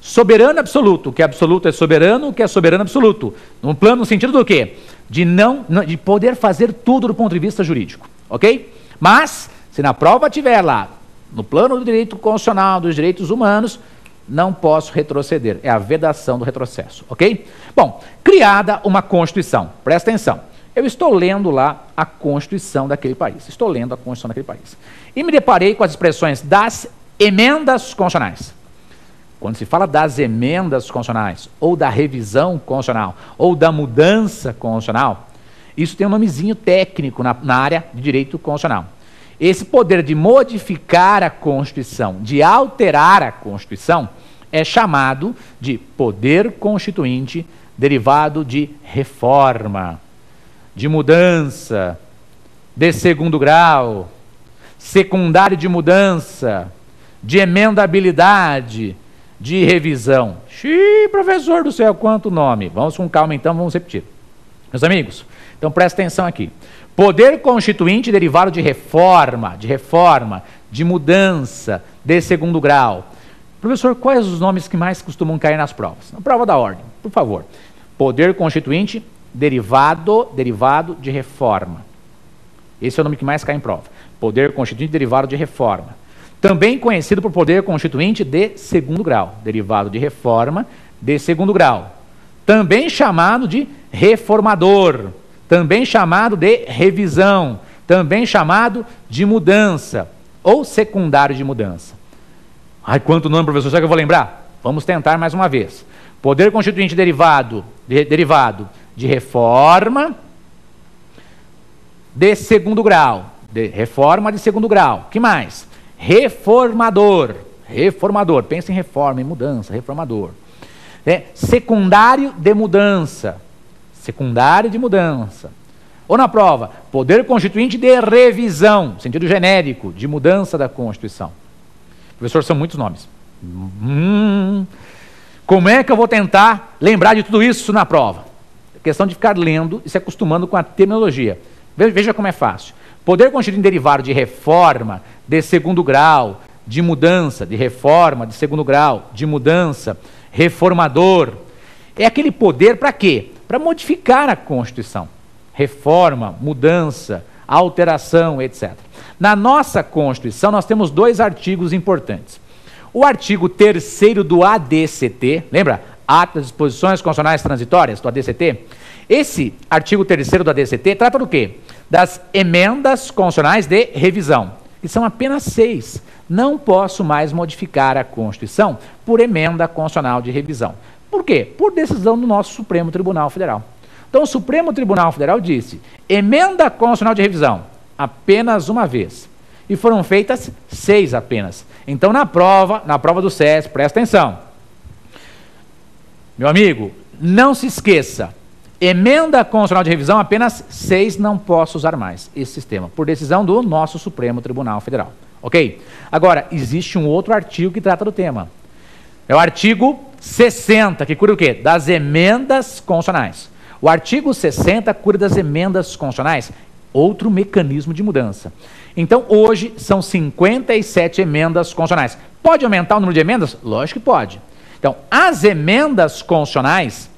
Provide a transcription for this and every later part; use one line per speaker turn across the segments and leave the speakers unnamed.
Soberano absoluto, o que é absoluto é soberano, o que é soberano absoluto. No plano, no sentido do quê? De poder fazer tudo do ponto de vista jurídico, ok? Mas, se na prova tiver lá, no plano do direito constitucional, dos direitos humanos, não posso retroceder. É a vedação do retrocesso, ok? Bom, criada uma Constituição, presta atenção. Eu estou lendo lá a Constituição daquele país. Estou lendo a Constituição daquele país. E me deparei com as expressões das emendas constitucionais. Quando se fala das emendas constitucionais, ou da revisão constitucional, ou da mudança constitucional, isso tem um nomezinho técnico na área de direito constitucional. Esse poder de modificar a Constituição, de alterar a Constituição, é chamado de poder constituinte derivado de reforma, de mudança, de segundo grau, secundário de mudança, de emendabilidade, de revisão. Xiii, professor do céu, quanto nome! Vamos com calma então, vamos repetir. Meus amigos, então presta atenção aqui. Poder constituinte derivado de reforma, de mudança, de segundo grau. Professor, quais os nomes que mais costumam cair nas provas? Na prova da ordem, por favor. Poder constituinte derivado de reforma. Esse é o nome que mais cai em prova. Poder constituinte derivado de reforma. Também conhecido por poder constituinte de segundo grau. Derivado de reforma de segundo grau. Também chamado de reformador. Também chamado de revisão. Também chamado de mudança. Ou secundário de mudança. Ai, quanto nome, professor, será que eu vou lembrar? Vamos tentar mais uma vez. Poder constituinte derivado de reforma de segundo grau. Reforma de segundo grau. Que mais? Reformador. Pensa em reforma, em mudança, reformador. Secundário de mudança. Ou na prova, poder constituinte de revisão, sentido genérico, de mudança da Constituição. Professor, são muitos nomes. Como é que eu vou tentar lembrar de tudo isso na prova? É questão de ficar lendo e se acostumando com a terminologia. Veja como é fácil. Poder constituinte derivado de reforma, de segundo grau, de mudança, de reforma, de segundo grau, de mudança, reformador. É aquele poder para quê? Para modificar a Constituição. Reforma, mudança, alteração, etc. Na nossa Constituição, nós temos dois artigos importantes. O artigo 3º do ADCT, lembra? Ato das Disposições Constitucionais Transitórias, do ADCT. Esse artigo 3º do ADCT trata do quê? Das emendas constitucionais de revisão, que são apenas 6. Não posso mais modificar a Constituição por emenda constitucional de revisão. Por quê? Por decisão do nosso Supremo Tribunal Federal. Então, o Supremo Tribunal Federal disse, emenda constitucional de revisão, apenas uma vez. E foram feitas 6 apenas. Então, na prova do SES, presta atenção. Meu amigo, não se esqueça, emenda constitucional de revisão, apenas 6, não posso usar mais esse sistema, por decisão do nosso Supremo Tribunal Federal. Ok? Agora, existe um outro artigo que trata do tema. É o artigo 60, que cuida o quê? Das emendas constitucionais. O artigo 60 cuida das emendas constitucionais, outro mecanismo de mudança. Então, hoje, são 57 emendas constitucionais. Pode aumentar o número de emendas? Lógico que pode. Então, as emendas constitucionais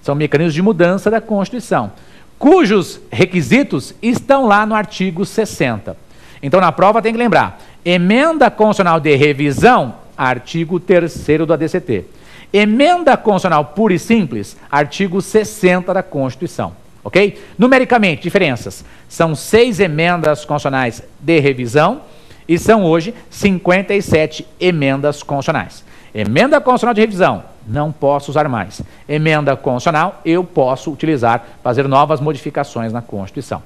são mecanismos de mudança da Constituição, cujos requisitos estão lá no artigo 60. Então, na prova tem que lembrar, emenda constitucional de revisão, artigo 3º do ADCT. Emenda constitucional pura e simples, artigo 60 da Constituição. Ok? Numericamente, diferenças. São 6 emendas constitucionais de revisão e são hoje 57 emendas constitucionais. Emenda constitucional de revisão, não posso usar mais. Emenda constitucional, eu posso utilizar, fazer novas modificações na Constituição.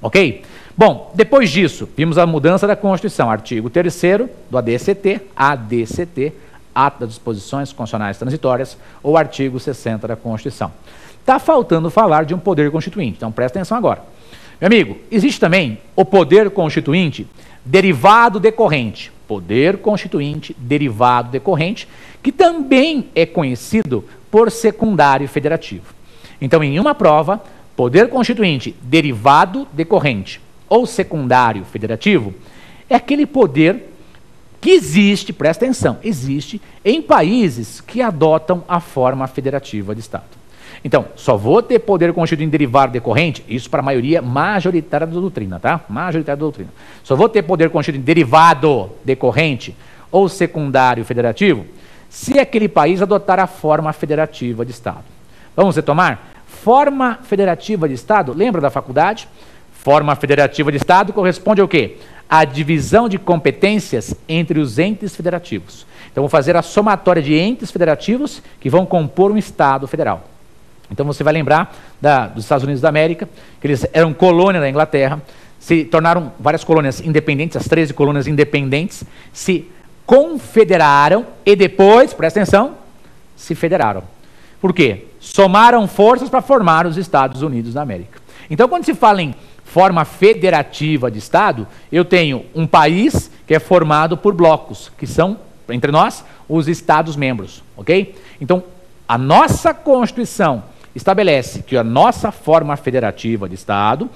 Ok? Bom, depois disso, vimos a mudança da Constituição, artigo 3º do ADCT, Ato das Disposições Constitucionais Transitórias, ou artigo 60 da Constituição. Está faltando falar de um poder constituinte, então presta atenção agora. Meu amigo, existe também o poder constituinte derivado decorrente. Poder constituinte derivado decorrente, que também é conhecido por secundário federativo. Então, em uma prova, poder constituinte derivado decorrente ou secundário federativo é aquele poder que existe, presta atenção, existe em países que adotam a forma federativa de Estado. Então, só vou ter poder constituinte derivado decorrente, isso para a maioria majoritária da doutrina, tá? Majoritária da doutrina. Só vou ter poder constituinte derivado decorrente ou secundário federativo se aquele país adotar a forma federativa de Estado. Vamos retomar? Forma federativa de Estado, lembra da faculdade? Forma federativa de Estado corresponde ao quê? A divisão de competências entre os entes federativos. Então, vou fazer a somatória de entes federativos que vão compor um Estado federal. Então, você vai lembrar dos Estados Unidos da América, que eles eram colônia da Inglaterra, se tornaram várias colônias independentes, as 13 colônias independentes, se confederaram e depois, presta atenção, se federaram. Por quê? Somaram forças para formar os Estados Unidos da América. Então, quando se fala em forma federativa de Estado, eu tenho um país que é formado por blocos, que são, entre nós, os Estados-membros, ok? Então, a nossa Constituição estabelece que a nossa forma federativa de Estado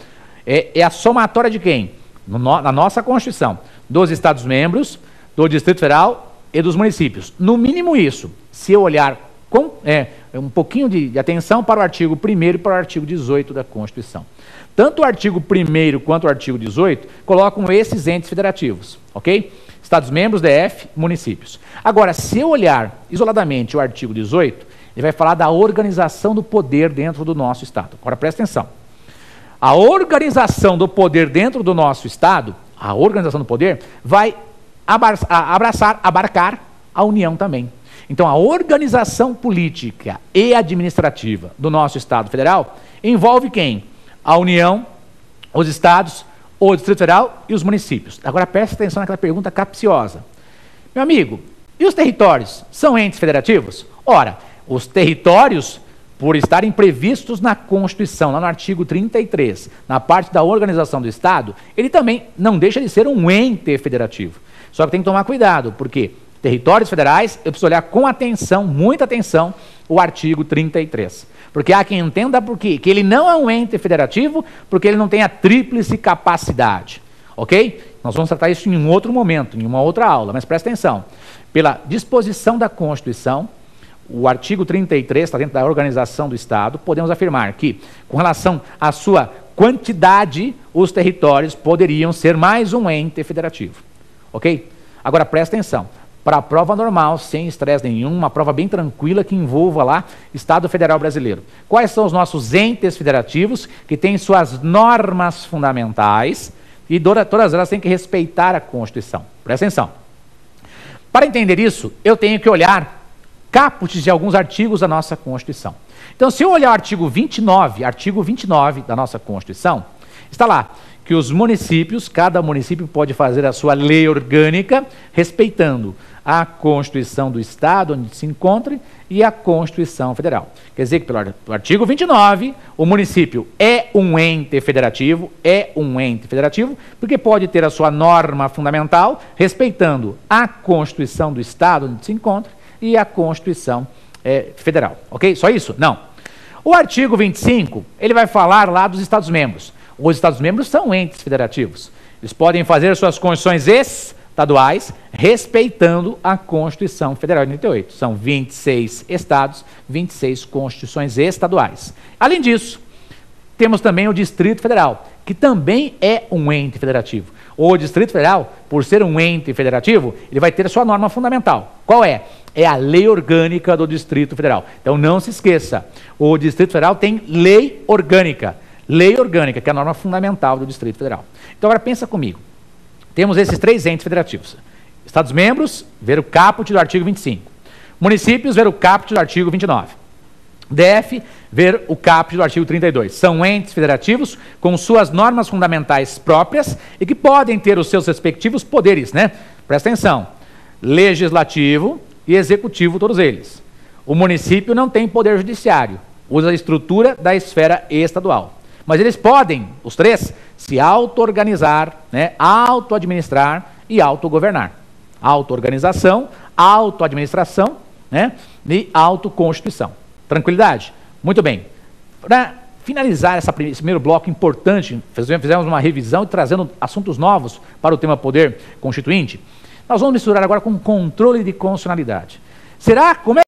é a somatória de quem? Na nossa Constituição, dos Estados-membros, do Distrito Federal e dos municípios. No mínimo isso, se eu olhar com um pouquinho de atenção para o artigo 1º e para o artigo 18 da Constituição. Tanto o artigo 1º quanto o artigo 18 colocam esses entes federativos, ok? Estados-membros, DF, municípios. Agora, se eu olhar isoladamente o artigo 18, ele vai falar da organização do poder dentro do nosso Estado. Agora, presta atenção. A organização do poder dentro do nosso Estado, a organização do poder, vai abarcar a União também. Então, a organização política e administrativa do nosso Estado Federal envolve quem? A União, os Estados, o Distrito Federal e os municípios. Agora, presta atenção naquela pergunta capciosa. Meu amigo, e os territórios são entes federativos? Ora, os territórios, por estarem previstos na Constituição, lá no artigo 33, na parte da organização do Estado, ele também não deixa de ser um ente federativo. Só que tem que tomar cuidado, porque territórios federais, eu preciso olhar com atenção, muita atenção, o artigo 33. Porque há quem entenda por quê? Que ele não é um ente federativo, porque ele não tem a tríplice capacidade. Ok? Nós vamos tratar isso em um outro momento, em uma outra aula, mas presta atenção. Pela disposição da Constituição, o artigo 33 está dentro da organização do Estado, podemos afirmar que, com relação à sua quantidade, os territórios poderiam ser mais um ente federativo. Ok? Agora, presta atenção. Para a prova normal, sem estresse nenhum, uma prova bem tranquila que envolva lá Estado Federal Brasileiro. Quais são os nossos entes federativos que têm suas normas fundamentais e todas elas têm que respeitar a Constituição? Presta atenção. Para entender isso, eu tenho que olhar caput de alguns artigos da nossa Constituição. Então, se eu olhar o artigo 29 da nossa Constituição, está lá que os municípios, cada município pode fazer a sua lei orgânica, respeitando a Constituição do Estado onde se encontre e a Constituição Federal. Quer dizer que, pelo artigo 29, o município é um ente federativo, porque pode ter a sua norma fundamental, respeitando a Constituição do Estado onde se encontre e a Constituição Federal. Ok? Só isso? Não. O artigo 25, ele vai falar lá dos Estados-membros. Os Estados-membros são entes federativos. Eles podem fazer suas constituições estaduais respeitando a Constituição Federal de 88. São 26 estados, 26 constituições estaduais. Além disso, temos também o Distrito Federal, que também é um ente federativo. O Distrito Federal, por ser um ente federativo, ele vai ter a sua norma fundamental. Qual é? É a lei orgânica do Distrito Federal. Então não se esqueça, o Distrito Federal tem lei orgânica. Lei orgânica, que é a norma fundamental do Distrito Federal. Então agora pensa comigo. Temos esses três entes federativos. Estados-membros, ver o caput do artigo 25. Municípios, ver o caput do artigo 29. DF, ver o caput do artigo 32. São entes federativos com suas normas fundamentais próprias e que podem ter os seus respectivos poderes, né? Presta atenção. Legislativo e executivo, todos eles. O município não tem poder judiciário, usa a estrutura da esfera estadual. Mas eles podem, os três, se auto-organizar, né, auto-administrar e autogovernar. Auto-organização, auto-administração, né, e autoconstituição. Tranquilidade? Muito bem. Para finalizar esse primeiro bloco importante, fizemos uma revisão e trazendo assuntos novos para o tema poder constituinte. Nós vamos misturar agora com controle de constitucionalidade. Será? Como é